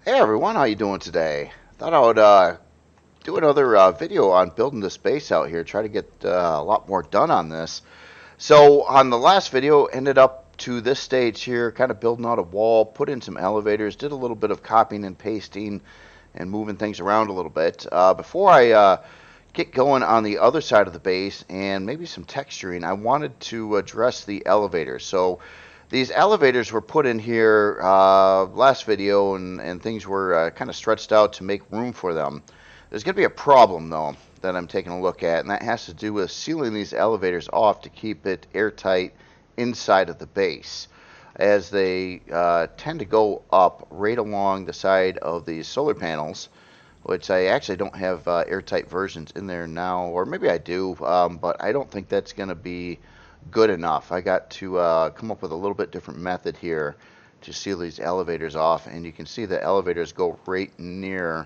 Hey everyone, how you doing today? Thought I would do another video on building this base out here. Try to get a lot more done on this. So on the last video, ended up to this stage here, kind of building out a wall, put in some elevators, did a little bit of copying and pasting, and moving things around a little bit. Before I get going on the other side of the base and maybe some texturing, I wanted to address the elevators. So these elevators were put in here last video, and things were kind of stretched out to make room for them. There's going to be a problem, though, that I'm taking a look at, and that has to do with sealing these elevators off to keep it airtight inside of the base, as they tend to go up right along the side of these solar panels, which I actually don't have airtight versions in there now, or maybe I do, but I don't think that's going to be good enough. I got to come up with a little bit different method here to seal these elevators off, and you can see the elevators go right near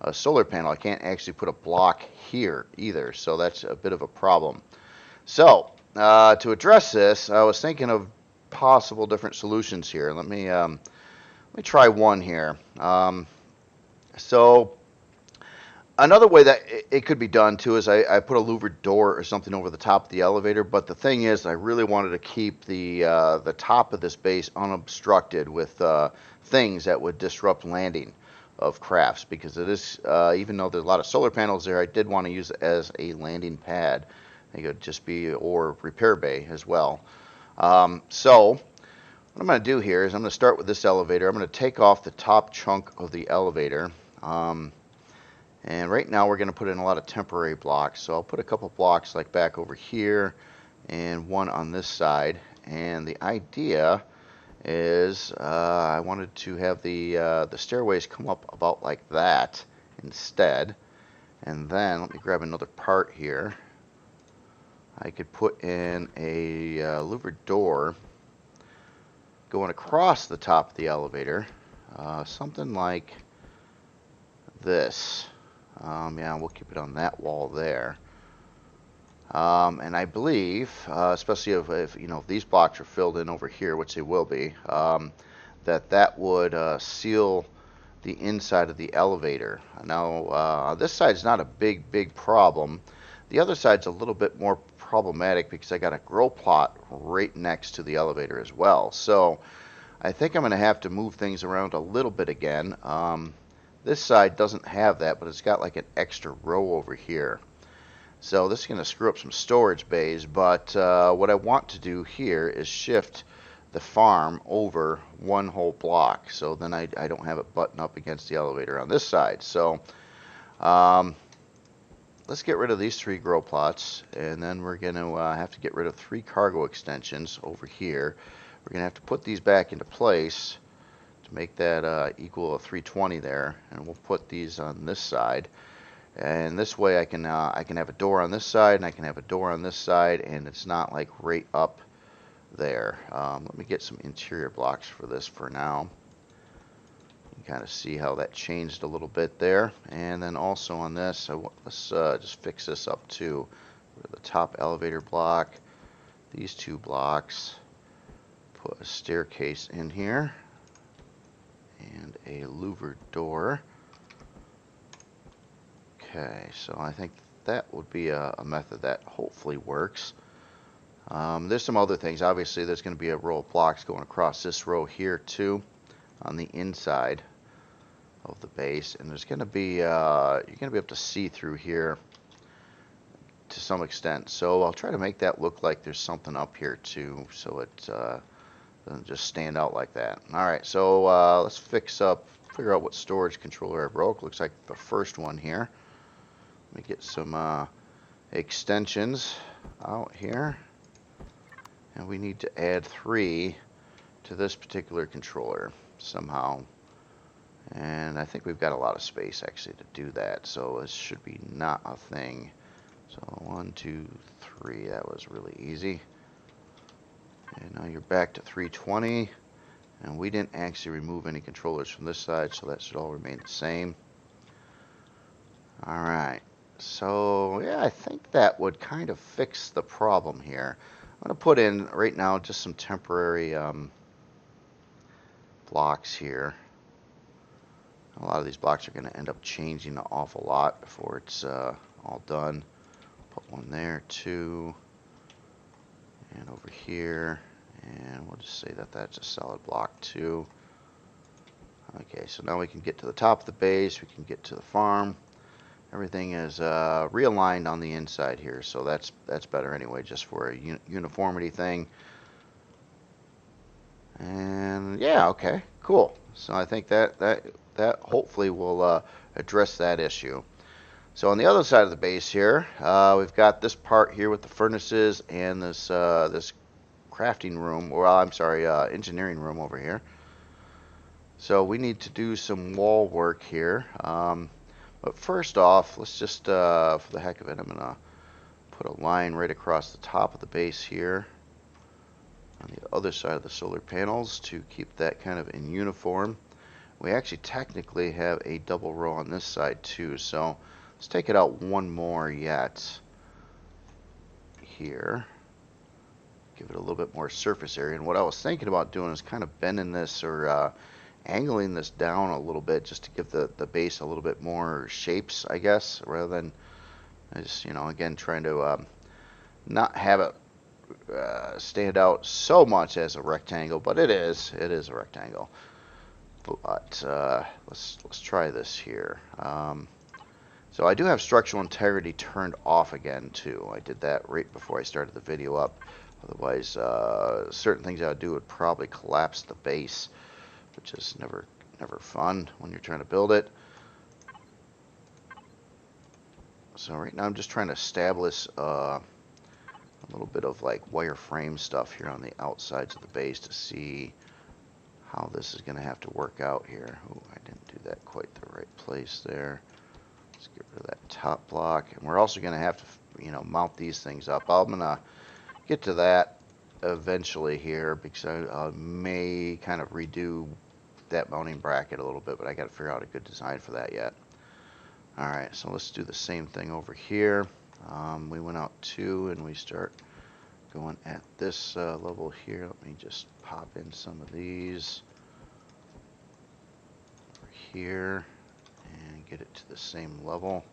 a solar panel. I can't actually put a block here either, so that's a bit of a problem. So to address this, I was thinking of possible different solutions here. Let me try one here. So another way that it could be done too is I put a louvered door or something over the top of the elevator. But the thing is, I really wanted to keep the top of this base unobstructed with things that would disrupt landing of crafts, because it is even though there's a lot of solar panels there, I did want to use it as a landing pad. It could just be, or repair bay as well. So what I'm going to do here is I'm going to start with this elevator. I'm going to take off the top chunk of the elevator. And right now we're going to put in a lot of temporary blocks. So I'll put a couple blocks like back over here and one on this side. And the idea is I wanted to have the stairways come up about like that instead. And then let me grab another part here. I could put in a louvered door going across the top of the elevator, something like this. Yeah, we'll keep it on that wall there. And I believe, especially if you know, if these blocks are filled in over here, which they will be, that would seal the inside of the elevator. Now, this side's not a big problem. The other side's a little bit more problematic because I got a grow plot right next to the elevator as well. So I think I'm going to have to move things around a little bit again. This side doesn't have that, but it's got like an extra row over here. So this is going to screw up some storage bays, but what I want to do here is shift the farm over one whole block, so then I don't have it button up against the elevator on this side. So let's get rid of these 3 grow plots, and then we're going to have to get rid of 3 cargo extensions over here. We're going to have to put these back into place to make that equal a 320 there, and we'll put these on this side. And this way I can have a door on this side, and I can have a door on this side, and it's not like right up there. Let me get some interior blocks for this for now. You can kind of see how that changed a little bit there. And then also on this, let's just fix this up too. The top elevator block, these 2 blocks, put a staircase in here, and a louvered door. Okay, so I think that would be a method that hopefully works. There's some other things. Obviously, there's going to be a row of blocks going across this row here too, on the inside of the base, and there's going to be you're going to be able to see through here to some extent. So I'll try to make that look like there's something up here too, so it doesn't just stand out like that. All right, so let's figure out what storage controller I broke. Looks like the first one here. Let me get some extensions out here, and we need to add 3 to this particular controller somehow, and I think we've got a lot of space actually to do that, so this should be not a thing. So 1, 2, 3, that was really easy. And now you're back to 320, and we didn't actually remove any controllers from this side, so that should all remain the same. Alright, so yeah, I think that would kind of fix the problem here. I'm going to put in right now just some temporary blocks here. A lot of these blocks are going to end up changing an awful lot before it's all done. Put one there, two, and over here, and we'll just say that that's a solid block too. Okay, so now we can get to the top of the base, we can get to the farm. Everything is realigned on the inside here, so that's better anyway, just for a uniformity thing. And yeah, okay, cool. So I think that hopefully will address that issue. So on the other side of the base here, we've got this part here with the furnaces and this crafting room, well, I'm sorry, engineering room over here. So we need to do some wall work here. But first off, let's just, for the heck of it, I'm going to put a line right across the top of the base here on the other side of the solar panels to keep that kind of in uniform. We actually technically have a double row on this side too, so let's take it out one more yet here. Give it a little bit more surface area. And what I was thinking about doing is kind of bending this or angling this down a little bit just to give the base a little bit more shapes, I guess, rather than just, you know, again, trying to not have it stand out so much as a rectangle, but it is a rectangle. But let's try this here. So I do have structural integrity turned off again too. I did that right before I started the video up. Otherwise, certain things I would do would probably collapse the base, which is never fun when you're trying to build it. So right now I'm just trying to establish a little bit of like wireframe stuff here on the outsides of the base to see how this is going to have to work out here. Oh, I didn't do that quite the right place there. Let's get rid of that top block. And we're also going to have to, you know, mount these things up. I'm going to get to that eventually here because I may kind of redo that mounting bracket a little bit, but I got to figure out a good design for that yet. Alright, so let's do the same thing over here. We went out 2 and we start going at this level here. Let me just pop in some of these over here and get it to the same level.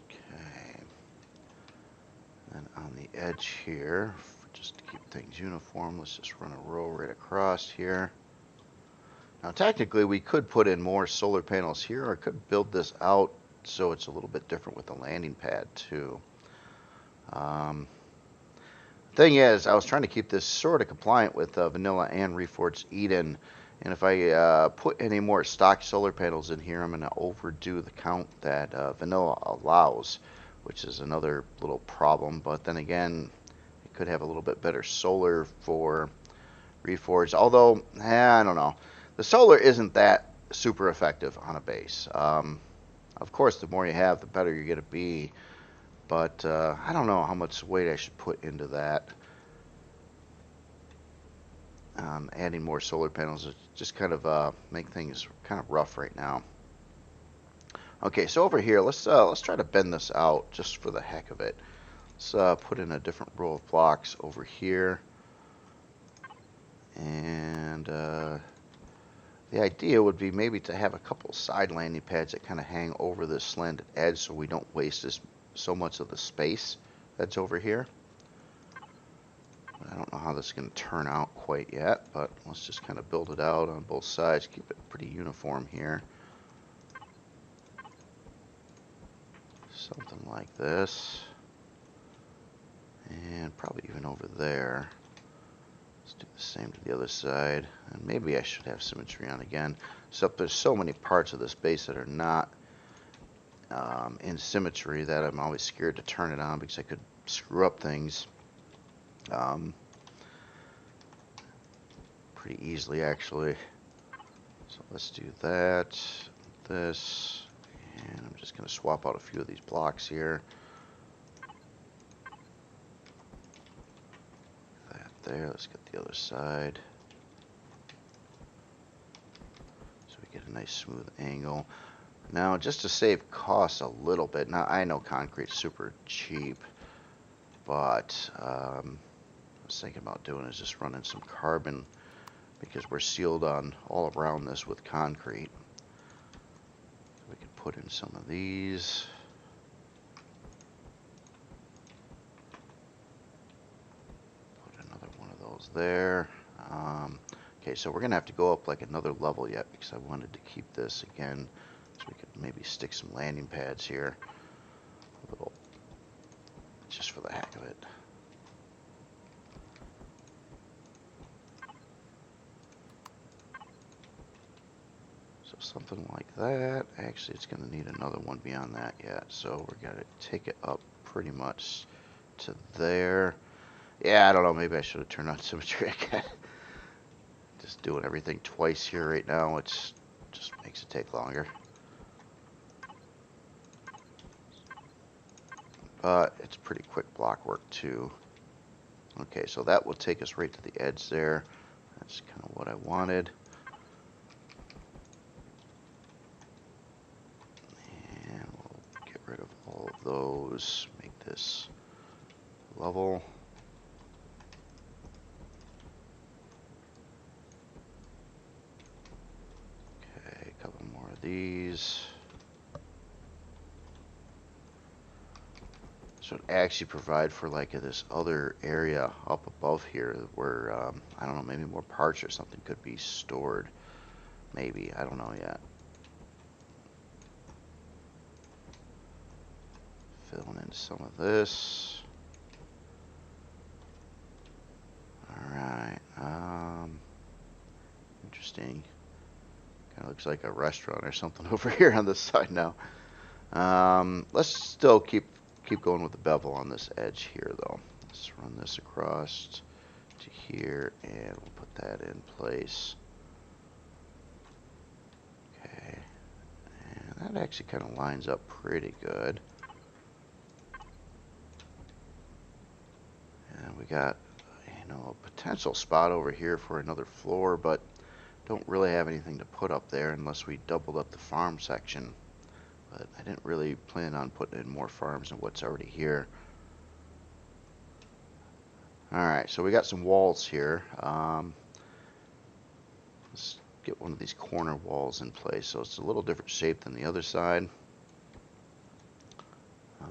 Okay. And on the edge here, just to keep things uniform, let's just run a row right across here. Now technically we could put in more solar panels here, or I could build this out so it's a little bit different with the landing pad too. Thing is, I was trying to keep this sort of compliant with Vanilla and Reforged Eden, and if I put any more stock solar panels in here, I'm going to overdo the count that Vanilla allows, which is another little problem. But then again, it could have a little bit better solar for Reforged, although I don't know. The solar isn't that super effective on a base. Of course, the more you have, the better you're going to be. But I don't know how much weight I should put into that. Adding more solar panels is just kind of make things kind of rough right now. Okay, so over here, let's try to bend this out just for the heck of it. Let's put in a different row of blocks over here. And the idea would be maybe to have a couple side landing pads that kind of hang over this slanted edge so we don't waste so much of the space that's over here. I don't know how this is going to turn out quite yet, but let's just kind of build it out on both sides, keep it pretty uniform here. Something like this. And probably even over there. Let's do the same to the other side. And maybe I should have symmetry on again. So there's so many parts of this base that are not in symmetry that I'm always scared to turn it on because I could screw up things pretty easily actually. So let's do that, this, and I'm just going to swap out a few of these blocks here. That there, let's get the other side. So we get a nice smooth angle. Now, just to save costs a little bit, now I know concrete's super cheap, but was thinking about doing is just running some carbon, because we're sealed on all around this with concrete. We can put in some of these. Put another one of those there. Okay, so we're gonna have to go up like another level yet, because I wanted to keep this again, so we could maybe stick some landing pads here, a little, just for the heck of it. So something like that. Actually, it's gonna need another one beyond that yet, so we're gonna take it up pretty much to there. Yeah, I don't know, maybe I should have turned on symmetry again. Just doing everything twice here right now, it just makes it take longer. But it's pretty quick block work too. Okay, so that will take us right to the edge there. That's kind of what I wanted. And we'll get rid of all of those, make this level. Okay, a couple more of these. So it actually provide for like this other area up above here where, I don't know, maybe more parts or something could be stored. Maybe, I don't know yet. Filling in some of this. Alright, interesting. Kind of looks like a restaurant or something over here on this side now. Let's still keep going with the bevel on this edge here though. Let's run this across to here and we'll put that in place. Okay, and that actually kind of lines up pretty good. And we got, you know, a potential spot over here for another floor, but don't really have anything to put up there unless we doubled up the farm section. But I didn't really plan on putting in more farms than what's already here. Alright, so we got some walls here. Let's get one of these corner walls in place so it's a little different shape than the other side. For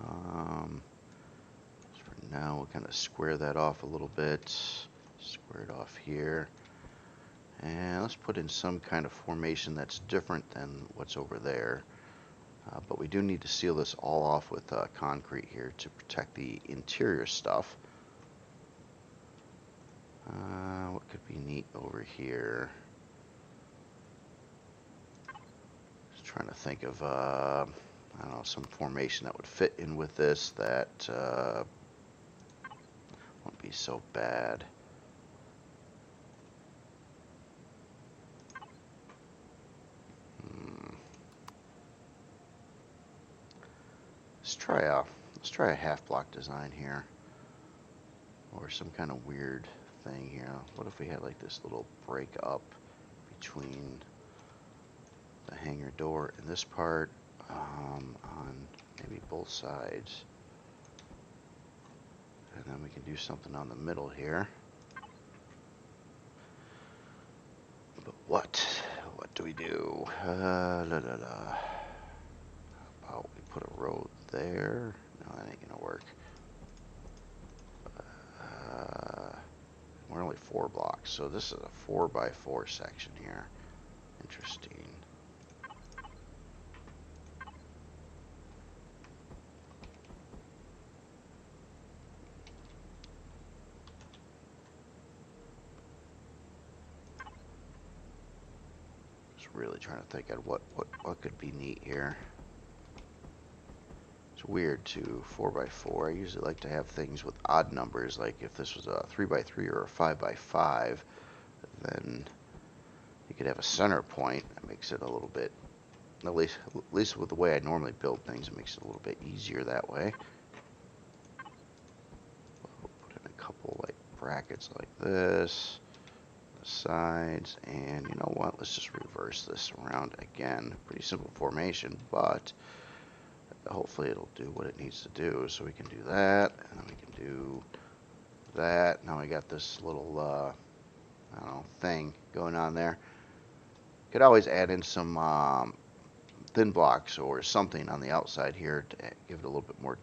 now, we'll kind of square that off a little bit. Square it off here. And let's put in some kind of formation that's different than what's over there. But we do need to seal this all off with concrete here to protect the interior stuff. What could be neat over here? Just trying to think of, I don't know, some formation that would fit in with this that won't be so bad. Let's try a half block design here, or some kind of weird thing here. What if we had like this little break up between the hangar door and this part, on maybe both sides, and then we can do something on the middle here. But what do we do? How about we put a road there? No, that ain't gonna work. We're only 4 blocks, so this is a 4x4 section here. Interesting. Just really trying to think of what could be neat here. It's weird too, 4x4. I usually like to have things with odd numbers, like if this was a 3x3 or a 5x5, then you could have a center point. That makes it a little bit, at least with the way I normally build things, it makes it a little bit easier that way. We'll put in a couple like brackets like this, the sides, and you know what? Let's just reverse this around again. Pretty simple formation, but hopefully it'll do what it needs to do. So we can do that, and then we can do that. Now we got this little, I don't know, thing going on there. Could always add in some thin blocks or something on the outside here to give it a little bit more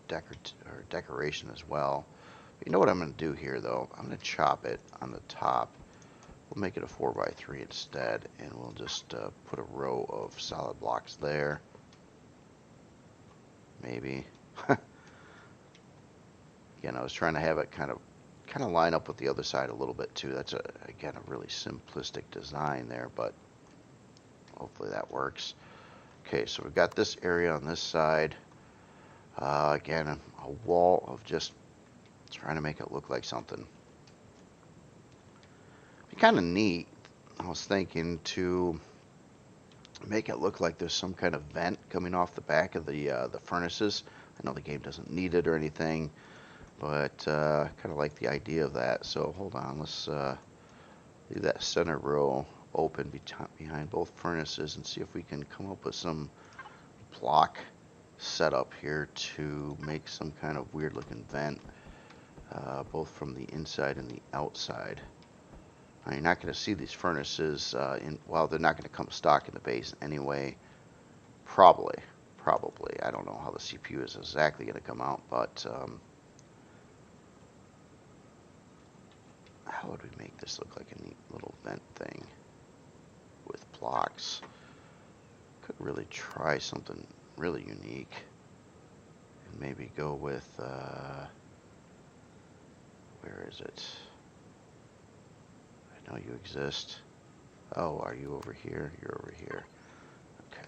decoration as well. You know what I'm going to do here, though? I'm going to chop it on the top. We'll make it a 4x3 instead, and we'll just put a row of solid blocks there. Maybe. Again, I was trying to have it kind of line up with the other side a little bit too. That's again a really simplistic design there, but hopefully that works. Okay, so we've got this area on this side. Again, a wall of just trying to make it look like something. Be kind of neat, I was thinking, to make it look like there's some kind of vent coming off the back of the furnaces. I know the game doesn't need it or anything, but kind of like the idea of that. So hold on, let's leave that center row open behind both furnaces and see if we can come up with some block setup here to make some kind of weird looking vent, both from the inside and the outside. Now, you're not going to see these furnaces well, they're not going to come stock in the base anyway. Probably. I don't know how the CPU is exactly going to come out, but how would we make this look like a neat little vent thing with blocks? Could really try something really unique and maybe go with where is it? I know you exist. Oh, are you over here? You're over here. Okay.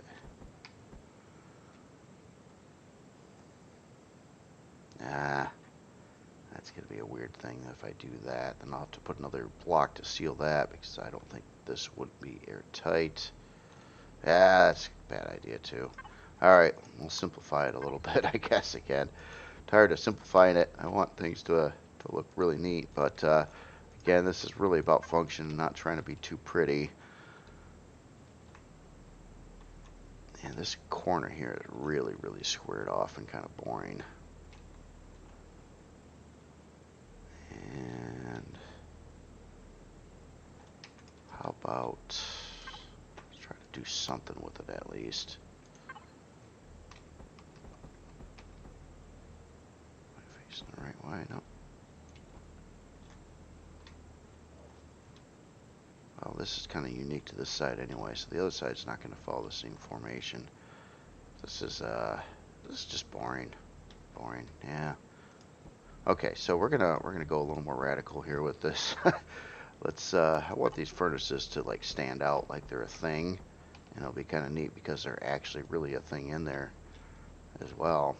That's going to be a weird thing if I do that. Then I'll have to put another block to seal that because I don't think this would be airtight. That's a bad idea too. Alright, we'll simplify it a little bit, I guess, again. Tired of simplifying it. I want things to look really neat, but again, this is really about function, not trying to be too pretty. And this corner here is really squared off and kind of boring. And how about let's try to do something with it at least. Am I facing the right way? No. Well, this is kind of unique to this side anyway, so the other side's not going to follow the same formation. This is just boring. Yeah. Okay, so we're gonna go a little more radical here with this. Let's I want these furnaces to like stand out like they're a thing, and it'll be kind of neat because they're actually really a thing in there as well.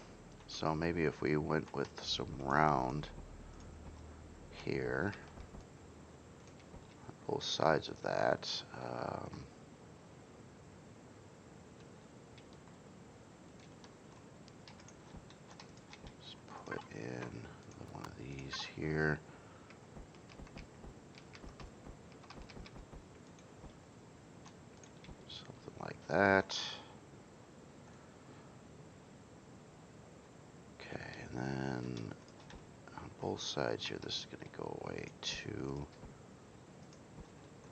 So maybe if we went with some round here on both sides of that. Let's put in one of these here. Something like that. Okay, and then on both sides here, this is going to go away too.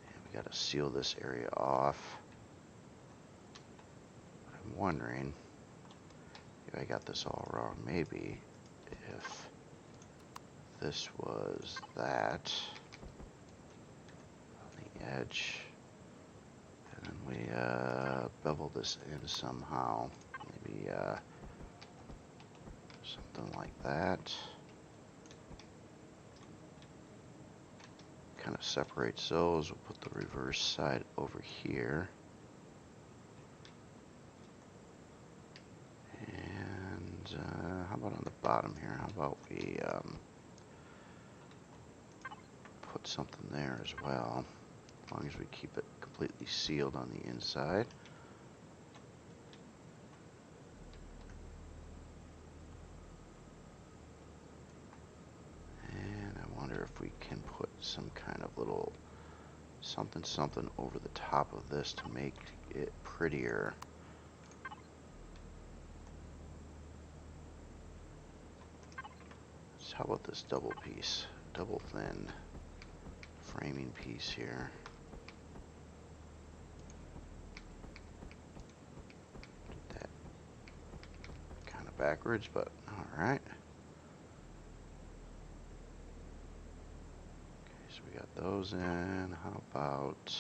And we got to seal this area off. I'm wondering if I got this all wrong. Maybe if this was that on the edge, and then we bevel this in somehow. Maybe something like that. Kind of separates those. We'll put the reverse side over here. And how about on the bottom here? How about we put something there as well, as long as we keep it completely sealed on the inside. And I wonder if we can put some kind of little something over the top of this to make it prettier. So how about this double piece? double thin framing piece here. Did that kind of backwards, but all right. Okay, so we got those in. How about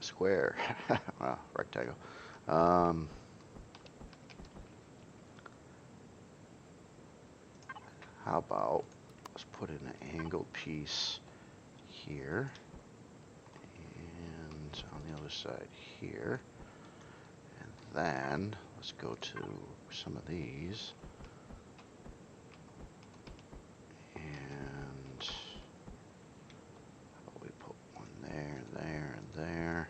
a square? Well, rectangle. How about let's put in an angled piece here, and on the other side here, and then let's go to some of these, and how about we put one there, there, and there,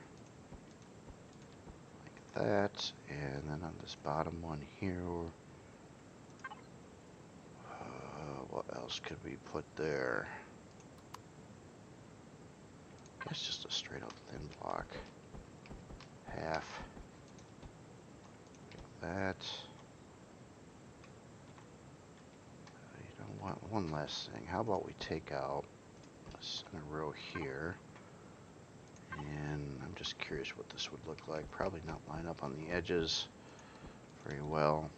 like that, and then on this bottom one here, what else could we put there? I guess just a straight up thin block. Half. Like that. You don't want one last thing. How about we take out this center row here? And I'm just curious what this would look like. Probably not line up on the edges very well.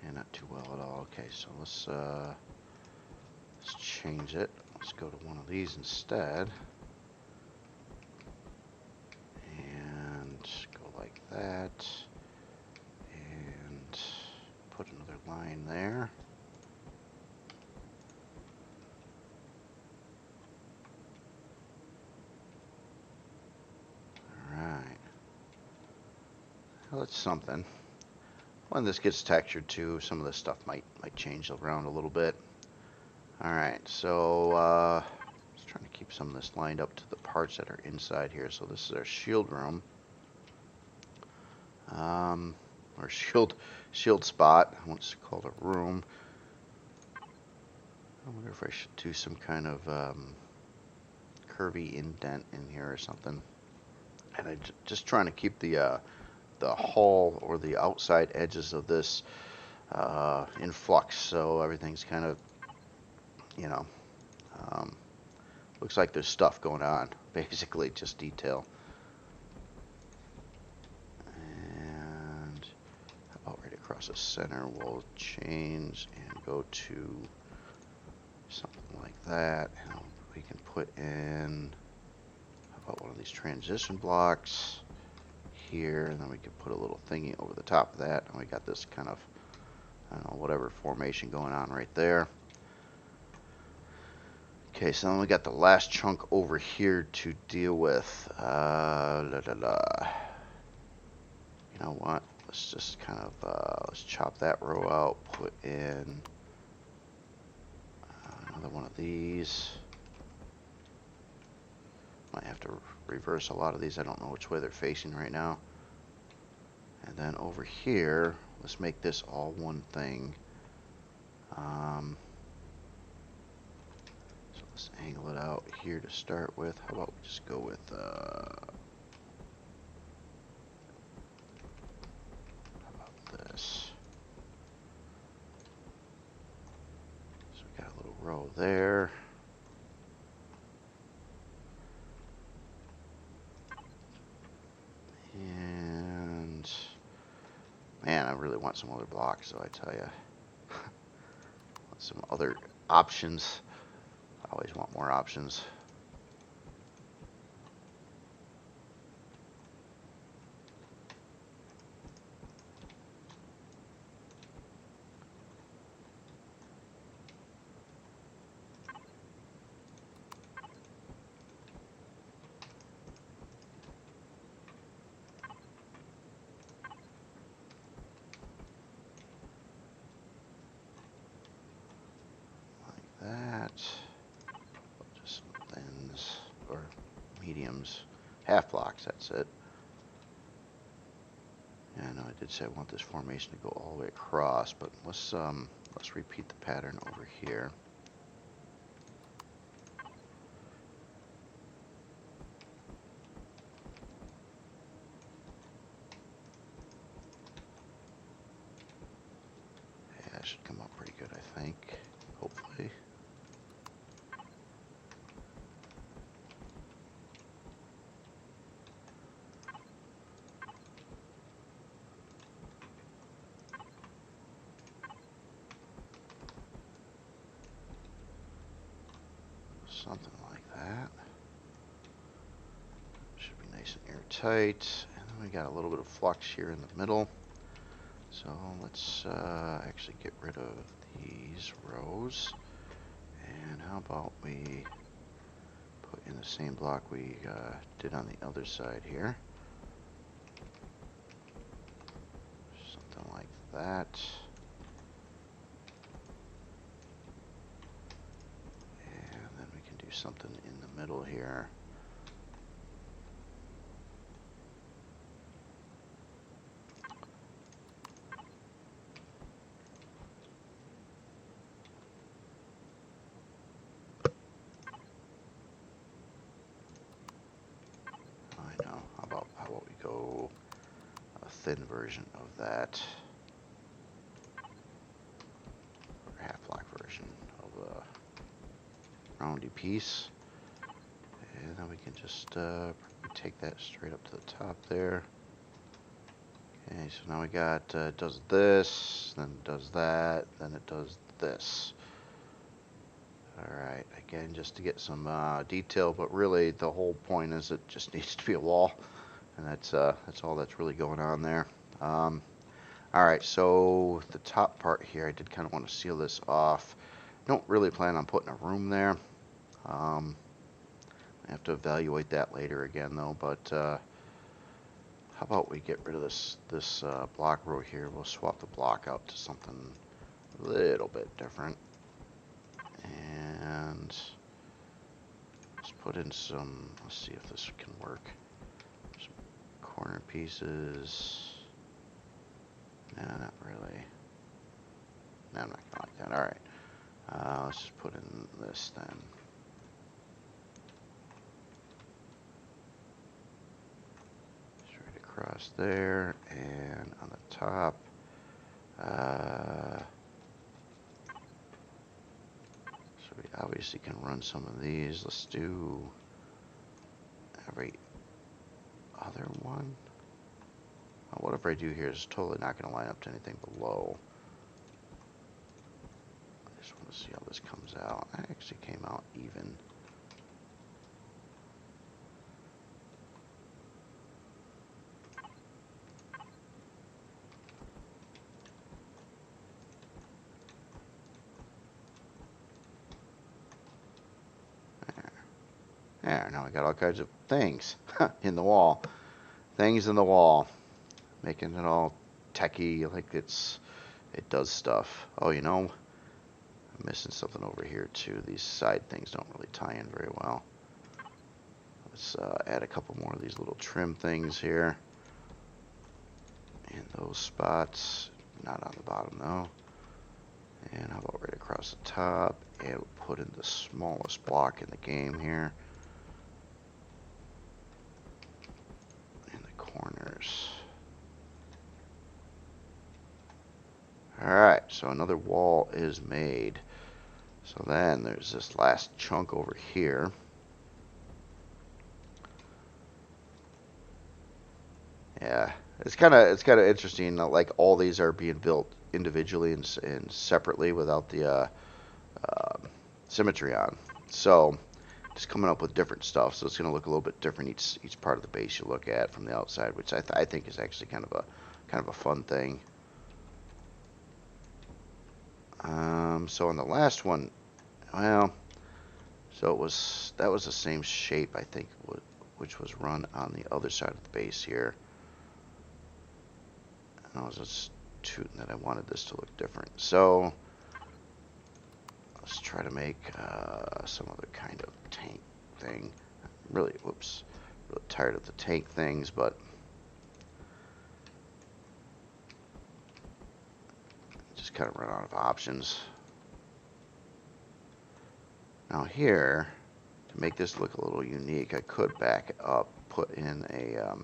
And not too well at all. Okay, so let's change it. Let's go to one of these instead. And go like that. And put another line there. Alright. Well, that's something. When this gets textured too, some of this stuff might change around a little bit. Alright, so just trying to keep some of this lined up to the parts that are inside here. So this is our shield room. Or shield spot. I want to call it a room. I wonder if I should do some kind of curvy indent in here or something. And I'm just trying to keep the hull or the outside edges of this in flux, so everything's kind of, you know, looks like there's stuff going on, basically just detail. And how about right across the center, we'll change and go to something like that, and we can put in, how about one of these transition blocks here, and then we can put a little thingy over the top of that, and we got this kind of, I don't know, whatever formation going on right there. Okay, so then we got the last chunk over here to deal with. You know what? Let's just kind of let's chop that row out. Put in another one of these. Might have to reverse a lot of these. I don't know which way they're facing right now. And then over here, let's make this all one thing. So let's angle it out here to start with. How about we just go with how about this? So we got a little row there. And man, I really want some other blocks, so I tell you. Want some other options. I always want more options. That, just some thins or mediums, half blocks, that's it. Yeah, I know I did say I want this formation to go all the way across, but let's repeat the pattern over here. should come up pretty good, I think. Hopefully. Something like that. Should be nice and airtight. And then we got a little bit of flux here in the middle. So let's actually get rid of these rows. And how about we put in the same block we did on the other side here. Something like that. And then we can do something in the middle here. How about we go a thin version of that, or half block version of a roundy piece, and then we can just take that straight up to the top there. Okay, so now we got it does this, then it does that, then it does this. Alright, again, just to get some detail, but really the whole point is it just needs to be a wall. And that's all that's really going on there. Alright, so the top part here, I did kind of want to seal this off. Don't really plan on putting a room there. I have to evaluate that later again, though. But how about we get rid of this block row here? We'll swap the block out to something a little bit different. And let's put in some, let's see if this can work. Some corner pieces. No, not really. No, I'm not gonna like that. Alright. Let's just put in this then. Straight across there, and on the top. So we obviously can run some of these. Let's do every other one. Whatever I do here is totally not going to line up to anything below. I just want to see how this comes out. It actually came out even. There, now I got all kinds of things in the wall. Things in the wall. Making it all techy, like it does stuff. Oh, you know, I'm missing something over here too. These side things don't really tie in very well. Let's add a couple more of these little trim things here. In those spots. Not on the bottom though. And how about right across the top? And we'll put in the smallest block in the game here. In the corners. Alright, so another wall is made. So then there's this last chunk over here. Yeah, it's kind of interesting. Like all these are being built individually and separately without the symmetry on. So just coming up with different stuff. So it's going to look a little bit different each part of the base you look at from the outside, which I think is actually kind of a fun thing. So on the last one, well, so that was the same shape I think, which was run on the other side of the base here. And I was just tooting that I wanted this to look different. So let's try to make some other kind of tank thing. Really tired of the tank things, but just kind of run out of options. Now here, to make this look a little unique, I could back it up, put in a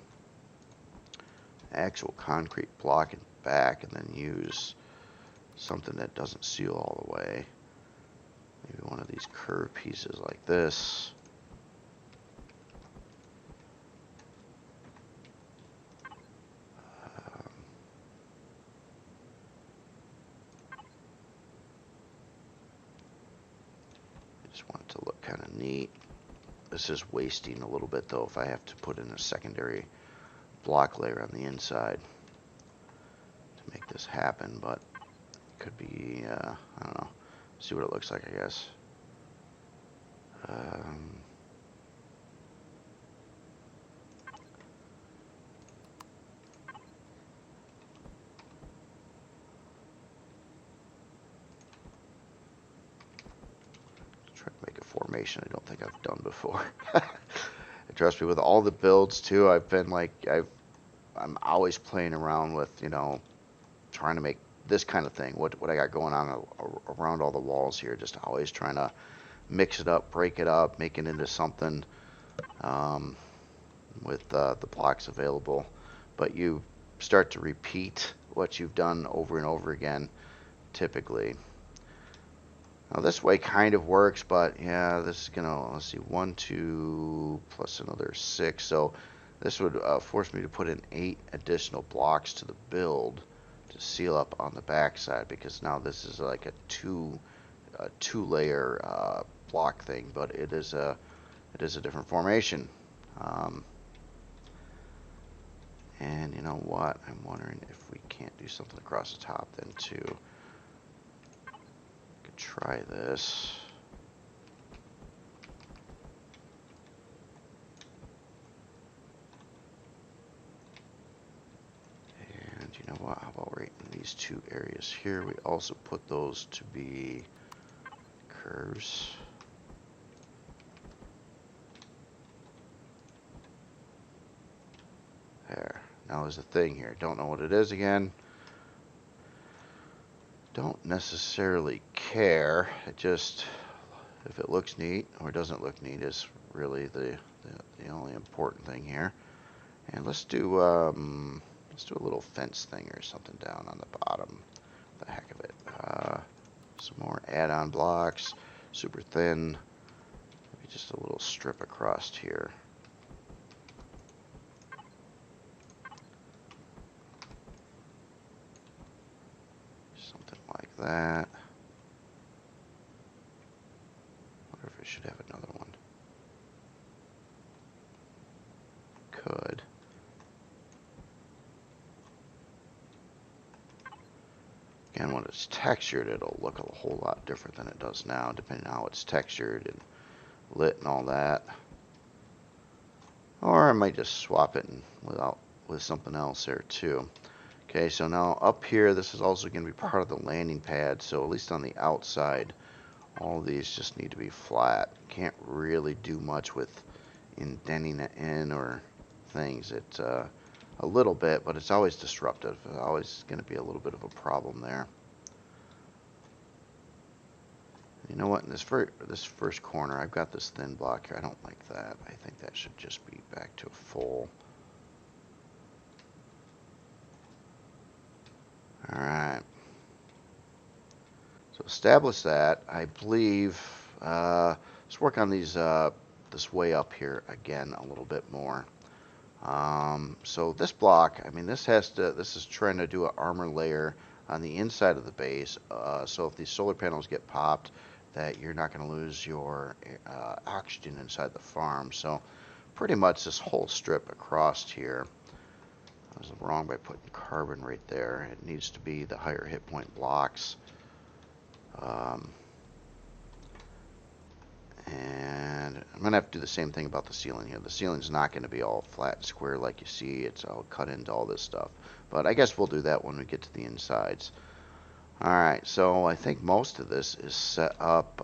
actual concrete block in the back, and then use something that doesn't seal all the way. Maybe one of these curved pieces like this. I just want it to look kind of neat. This is wasting a little bit though if I have to put in a secondary block layer on the inside to make this happen, but it could be, I don't know, see what it looks like, I guess. Try to make a formation I don't think I've done before. Trust me, with all the builds too, I've been like, I'm always playing around with, you know, trying to make this kind of thing. What I got going on around all the walls here, just always trying to mix it up, break it up, make it into something with the blocks available. But you start to repeat what you've done over and over again, typically. Now this way kind of works, but yeah, this is gonna, let's see, 1, 2, plus another 6. So this would force me to put in 8 additional blocks to the build to seal up on the back side, because now this is like a two-layer block thing, but it is a different formation. And you know what? I'm wondering if we can't do something across the top then too. Could try this. And you know what? How about right in these two areas here, we also put those to be curves. There. Now there's a thing here. Don't know what it is again. Don't necessarily care. It just, if it looks neat or doesn't look neat is really the only important thing here. And let's do a little fence thing or something down on the bottom. The heck of it. Some more add-on blocks, super thin. Maybe just a little strip across here. Something like that. Wonder if I should have another one. Could. Again, when it's textured, it'll look a whole lot different than it does now, depending on how it's textured and lit and all that. Or I might just swap it with something else there too. Okay, so now up here, this is also going to be part of the landing pad, so at least on the outside, all these just need to be flat. Can't really do much with indenting it in or things. It's a little bit, but it's always disruptive. It's always going to be a little bit of a problem there. You know what? In this first corner, I've got this thin block here. I don't like that. I think that should just be back to a full. All right. So establish that. I believe. Let's work on these this way up here again a little bit more. So this block, I mean, this is trying to do an armor layer on the inside of the base. So if these solar panels get popped, that you're not going to lose your oxygen inside the farm. So pretty much this whole strip across here. I was wrong by putting carbon right there. It needs to be the higher hit point blocks. And I'm going to have to do the same thing about the ceiling here. The ceiling's not going to be all flat and square like you see. It's all cut into all this stuff. But I guess we'll do that when we get to the insides. Alright, so I think most of this is set up.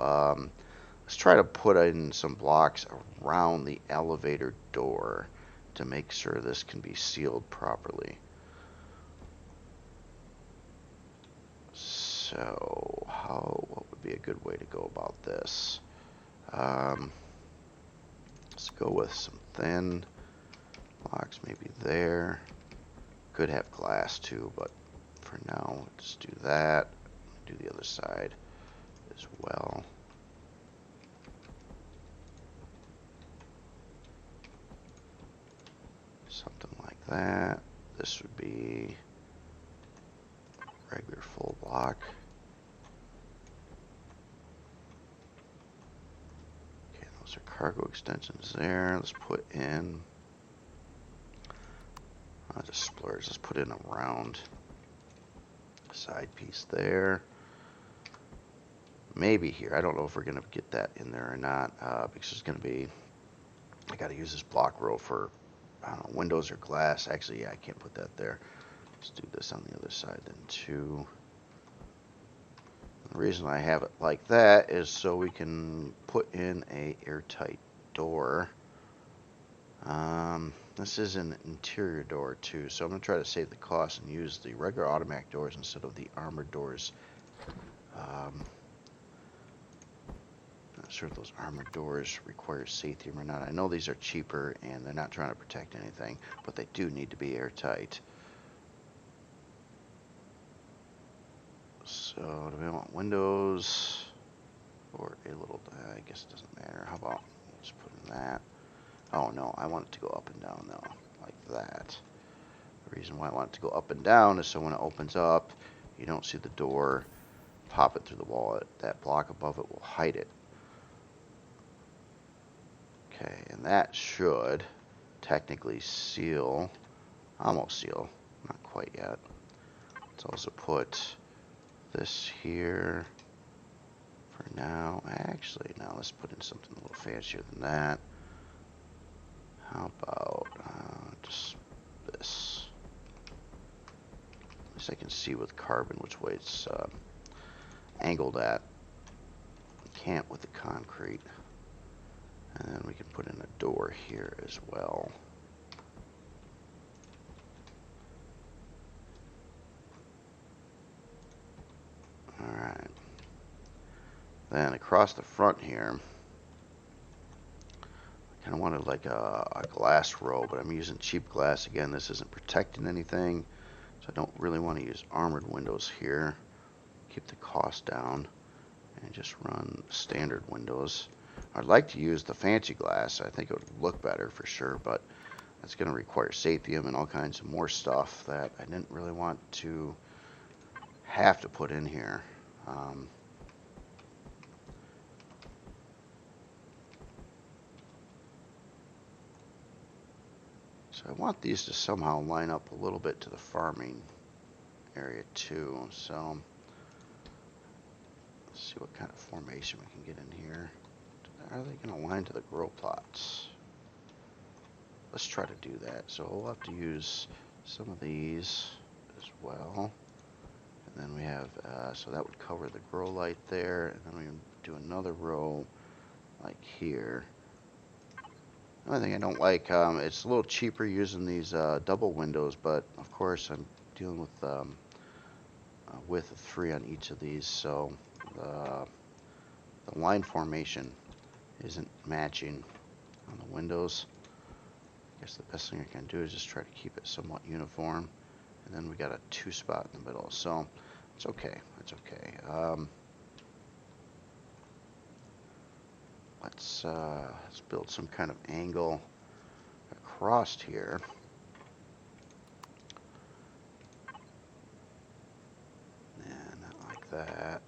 Let's try to put in some blocks around the elevator door to make sure this can be sealed properly. So, what would be a good way to go about this? Let's go with some thin blocks, maybe there. Could have glass too, but for now, let's do that. do the other side as well. Something like that. This would be regular full block. Okay, those are cargo extensions there. Let's put in, I'll just splurge. Let's put in a round side piece there. Maybe here. I don't know if we're going to get that in there or not, because it's going to be, I got to use this block row for, I don't know, windows or glass. Actually, yeah, I can't put that there. Let's do this on the other side then too. The reason I have it like that is so we can put in a airtight door. This is an interior door too, so I'm going to try to save the cost and use the regular automatic doors instead of the armored doors. Not sure if those armored doors require safety or not. I know these are cheaper and they're not trying to protect anything, but they do need to be airtight. So do we want windows or a little, I guess it doesn't matter. How about just put in that? Oh no, I want it to go up and down though, like that. The reason why I want it to go up and down is so when it opens up, you don't see the door, pop it through the wall. That block above it will hide it. Okay, and that should technically seal, almost seal, not quite yet. Let's also put this here for now. Actually, now let's put in something a little fancier than that. How about just this? At least I can see with carbon which way it's angled at. Can't with the concrete. And then we can put in a door here as well. Alright. Then across the front here, I kind of wanted like a glass row, but I'm using cheap glass. Again, this isn't protecting anything, so I don't really want to use armored windows here. Keep the cost down and just run standard windows. I'd like to use the fancy glass. I think it would look better for sure, but that's going to require saphium and all kinds of more stuff that I didn't really want to have to put in here. So I want these to somehow line up a little bit to the farming area too. So let's see what kind of formation we can get in here. Are they going to line to the grow plots? Let's try to do that. So we'll have to use some of these as well. And then we have, so that would cover the grow light there. And then we do another row like here. The only thing I don't like, it's a little cheaper using these double windows, but of course I'm dealing with a width of 3 on each of these, so the line formation isn't matching on the windows. I guess the best thing I can do is just try to keep it somewhat uniform. And then we got a 2 spot in the middle, so it's okay. It's okay. Let's build some kind of angle across here. And not like that.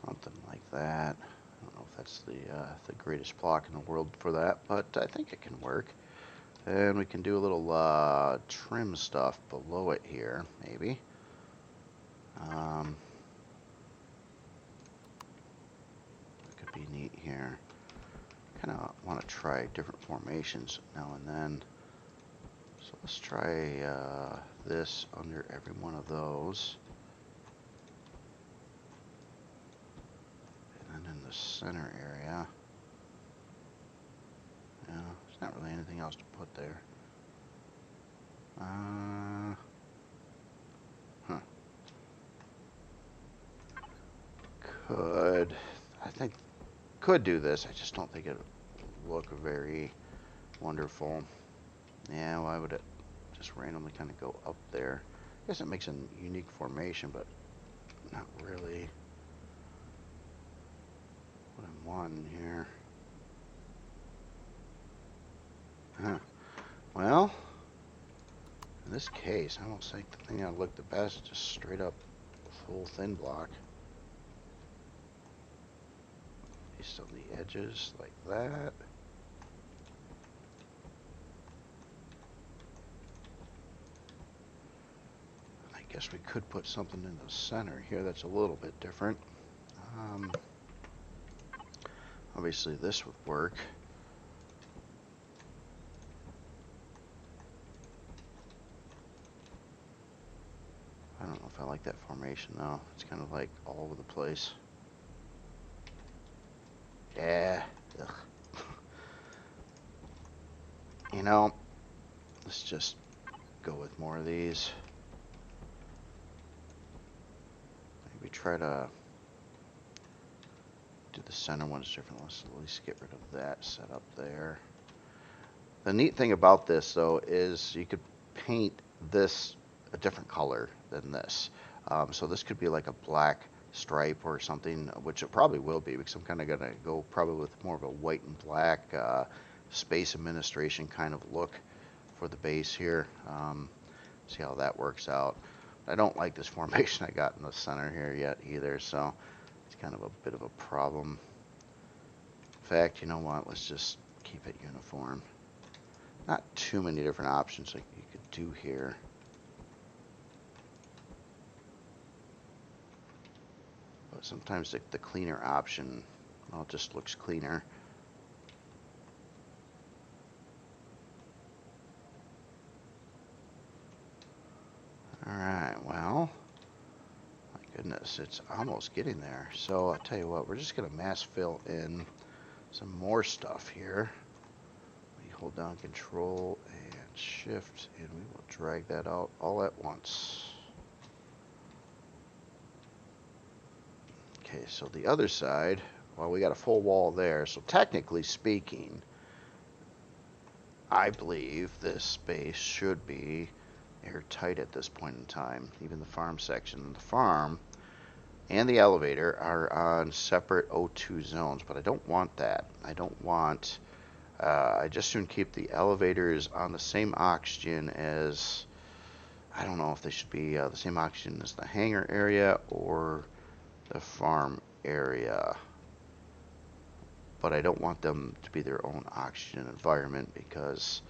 Something like that. I don't know if that's the greatest block in the world for that, but I think it can work. And we can do a little trim stuff below it here, maybe. That could be neat here. Kind of want to try different formations now and then. So let's try this under every one of those. And then in the center area. Yeah, there's not really anything else to put there. I think, could do this. I just don't think it would look very wonderful. Yeah, why would it just randomly kind of go up there? I guess it makes a unique formation, but not really what I'm wanting here. Huh. Well, in this case, I almost think the thing that would look the best is just straight up full thin block. Just on the edges like that. I guess we could put something in the center here that's a little bit different. Obviously this would work. I don't know if I like that formation though. It's kind of like all over the place. Yeah. Ugh. You know, let's just go with more of these. Maybe try to do the center ones different. Let's at least get rid of that setup there. The neat thing about this though is you could paint this a different color than this. So this could be like a black stripe or something, which it probably will be, because I'm kind of going to go probably with more of a white and black space administration kind of look for the base here. See how that works out. I don't like this formation I got in the center here yet either, so it's kind of a bit of a problem. In fact, you know what? Let's just keep it uniform. Not too many different options like you could do here. But sometimes the cleaner option, well, it just looks cleaner. Alright, well, my goodness, it's almost getting there. So I'll tell you what, we're just going to mass fill in some more stuff here. We hold down Control and Shift, and we will drag that out all at once. Okay, so the other side, well, we got a full wall there, so technically speaking, I believe this space should be airtight at this point in time. Even the farm section. The farm and the elevator are on separate O2 zones, but I don't want that. I don't want... I just soon keep the elevators on the same oxygen as... I don't know if they should be the same oxygen as the hangar area or the farm area. But I don't want them to be their own oxygen environment, because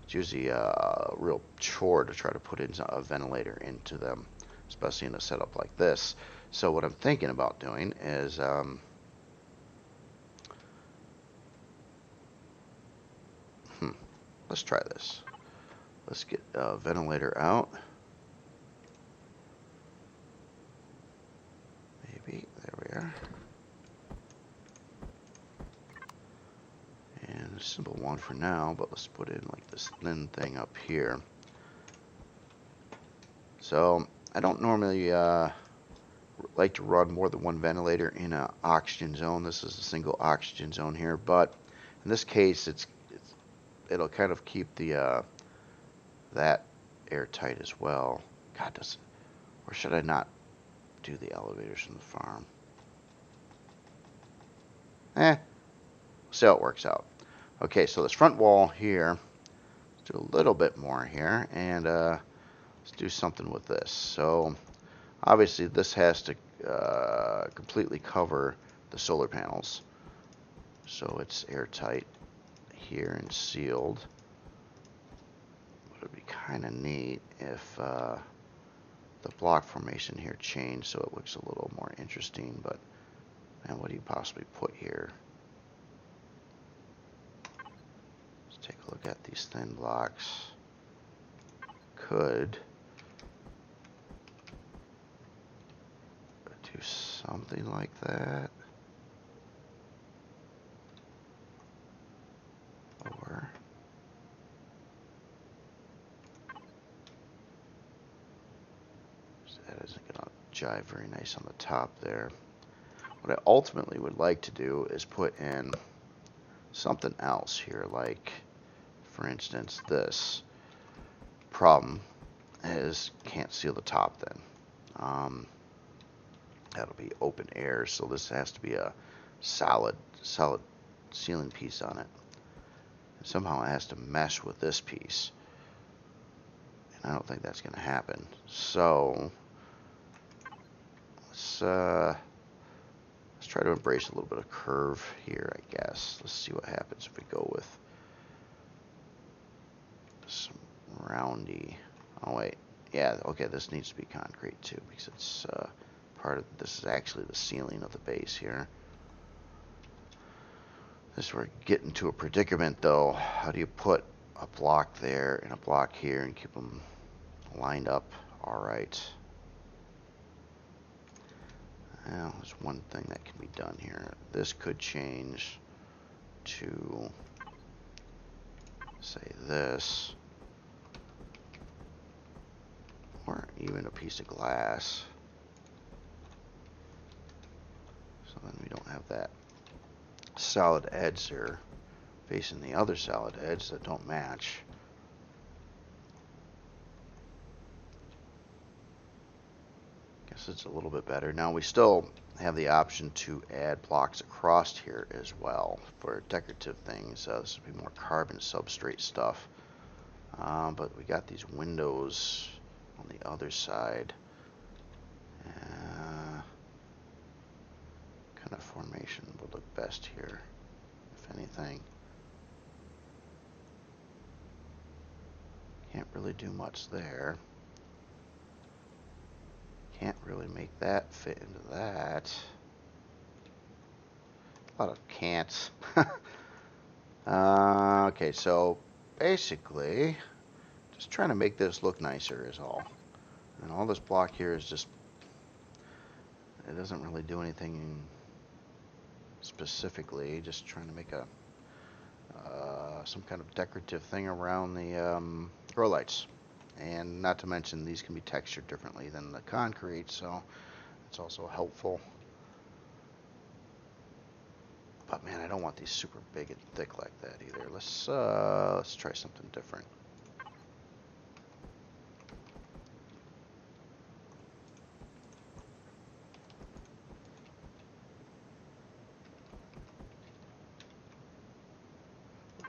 it's usually a real chore to try to put in a ventilator into them, especially in a setup like this. So what I'm thinking about doing is let's try this. Let's get a ventilator out. Maybe, there we are. And a simple one for now, but let's put in like this thin thing up here. So I don't normally like to run more than one ventilator in an oxygen zone. This is a single oxygen zone here, but in this case, it'll kind of keep the that airtight as well. God, or should I not do the elevators from the farm? See how it works out. Okay, so this front wall here, let's do a little bit more here, and let's do something with this. So obviously this has to completely cover the solar panels, so it's airtight here and sealed. But it'd be kind of neat if the block formation here changed so it looks a little more interesting. But man, what do you possibly put here? Let's take a look at these thin blocks. Could do something like that. Or that isn't going to jive very nice on the top there. What I ultimately would like to do is put in something else here, like, for instance, this. Problem is, can't seal the top then. That'll be open air, so this has to be a solid ceiling piece on it. And somehow it has to mesh with this piece. And I don't think that's going to happen. So let's try to embrace a little bit of curve here, I guess. Let's see what happens if we go with some roundy. Oh wait, yeah, okay, this needs to be concrete too, because it's part of, this is actually the ceiling of the base here. This we're getting to a predicament though. How do you put a block there and a block here and keep them lined up? All right. Well, there's one thing that can be done here. This could change to, say, this, or even a piece of glass. So then we don't have that solid edge there facing the other solid edge that don't match. Guess it's a little bit better. Now we still have the option to add blocks across here as well for decorative things. This would be more carbon substrate stuff. But we got these windows on the other side. Kind of formation would look best here, if anything. Can't really do much there. Can't really make that fit into that. A lot of can'ts. Okay, so basically, just trying to make this look nicer is all. And all this block here is just, it doesn't really do anything specifically, just trying to make a some kind of decorative thing around the grow lights. And not to mention, these can be textured differently than the concrete, so it's also helpful. But man, I don't want these super big and thick like that either. Let's try something different.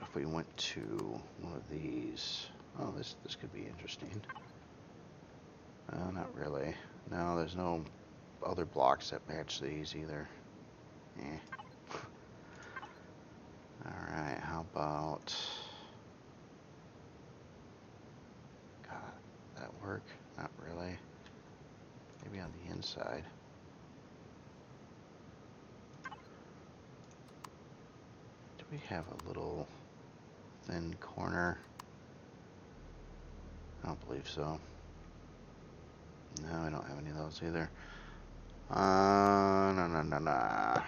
If we went to one of these, oh, this could be interesting. Not really. No, there's no other blocks that match these either. Alright, how about, God, that work? Not really. Maybe on the inside. Do we have a little thin corner? I don't believe so. No, I don't have any of those either. No.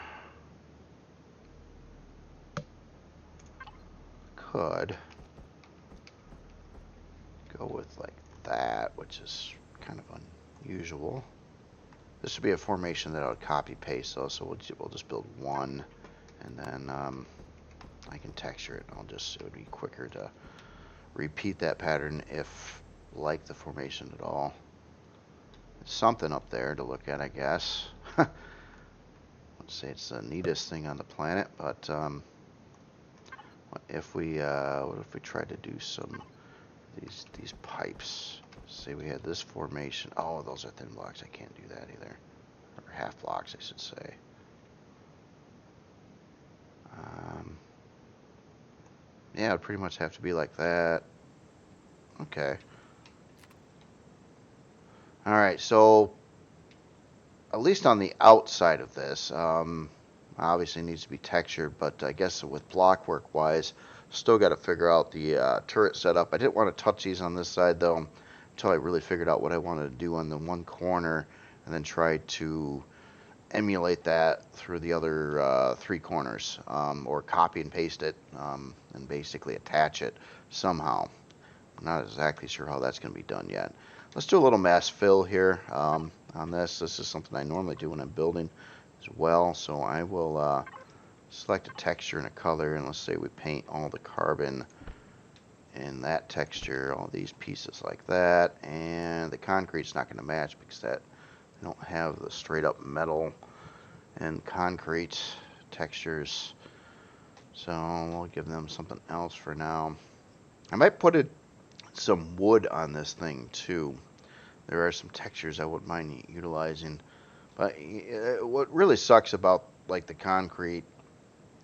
Could go with like that, which is kind of unusual. This would be a formation that I would copy paste though, so we'll just build one, and then I can texture it. It would be quicker to repeat that pattern if like the formation at all. There's something up there to look at, I guess. Let's say it's the neatest thing on the planet, but what if we tried to do some these pipes? Say we had this formation. Oh, those are thin blocks. I can't do that either. Or half blocks, I should say. Yeah, it'd pretty much have to be like that. Okay. Alright, so at least on the outside of this, obviously needs to be textured, but I guess with block work wise, still got to figure out the turret setup. I didn't want to touch these on this side though until I really figured out what I wanted to do on the one corner, and then try to emulate that through the other three corners, or copy and paste it and basically attach it somehow. I'm not exactly sure how that's going to be done yet. Let's do a little mass fill here on this. This is something I normally do when I'm building, as well. So I will select a texture and a color, and let's say we paint all the carbon in that texture, all these pieces like that, and the concrete's not going to match because that I don't have the straight up metal and concrete textures, so we'll give them something else for now. I might put some wood on this thing too. There are some textures I wouldn't mind utilizing, but what really sucks about like the concrete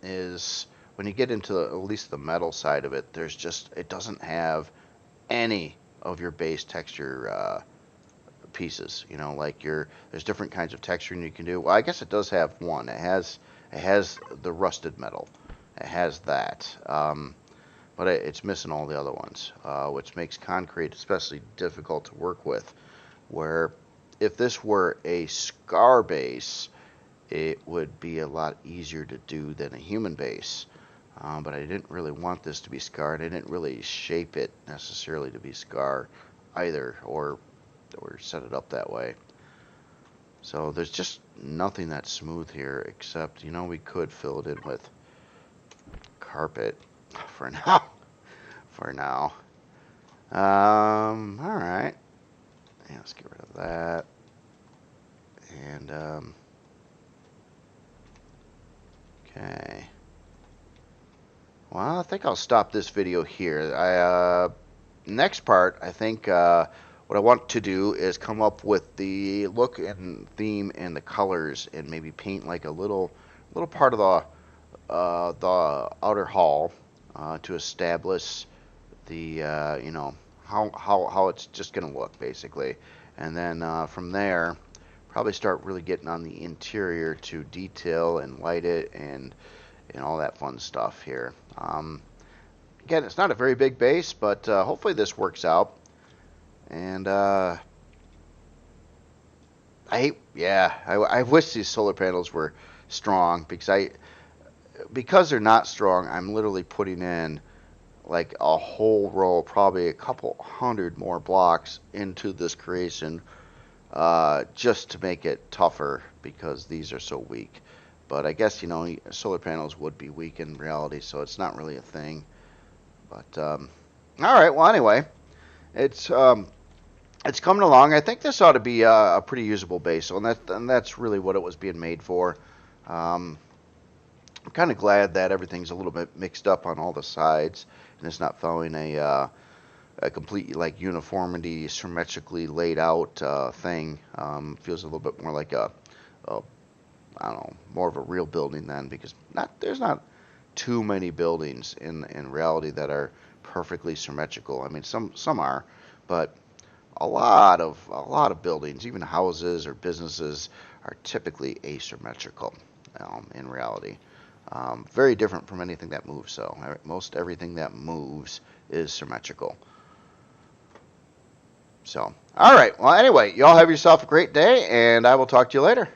is when you get into at least the metal side of it, it doesn't have any of your base texture pieces. You know, like there's different kinds of texturing you can do. Well, I guess it does have one. It has the rusted metal. It has that, but it's missing all the other ones, which makes concrete especially difficult to work with. Where if this were a scar base, it would be a lot easier to do than a human base. But I didn't really want this to be scarred. I didn't really shape it necessarily to be scar either, or set it up that way. So there's just nothing that's smooth here, except, you know, we could fill it in with carpet for now. For now. Alright. Yeah, let's get rid of that. And, okay. Well, I think I'll stop this video here. Next part, I think what I want to do is come up with the look and theme and the colors, and maybe paint like a little part of the outer hall to establish the you know, how it's just gonna look basically, and then from there probably start really getting on the interior to detail and light it and all that fun stuff here. Again, it's not a very big base, but hopefully this works out. And I wish these solar panels were strong, because they're not strong, I'm literally putting in like a whole row, probably a couple hundred more blocks into this creation, just to make it tougher, because these are so weak. But I guess, you know, solar panels would be weak in reality, so it's not really a thing. But all right, well, anyway, it's coming along. I think this ought to be a pretty usable base, and that's really what it was being made for. I'm kind of glad that everything's a little bit mixed up on all the sides, and it's not following a complete, like, uniformity, symmetrically laid out thing. Feels a little bit more like a I don't know, more of a real building then, because there's not too many buildings in reality that are perfectly symmetrical. I mean, some are, but a lot of buildings, even houses or businesses, are typically asymmetrical in reality. Very different from anything that moves. So most everything that moves is symmetrical. So, all right. Well, anyway, y'all have yourself a great day, and I will talk to you later.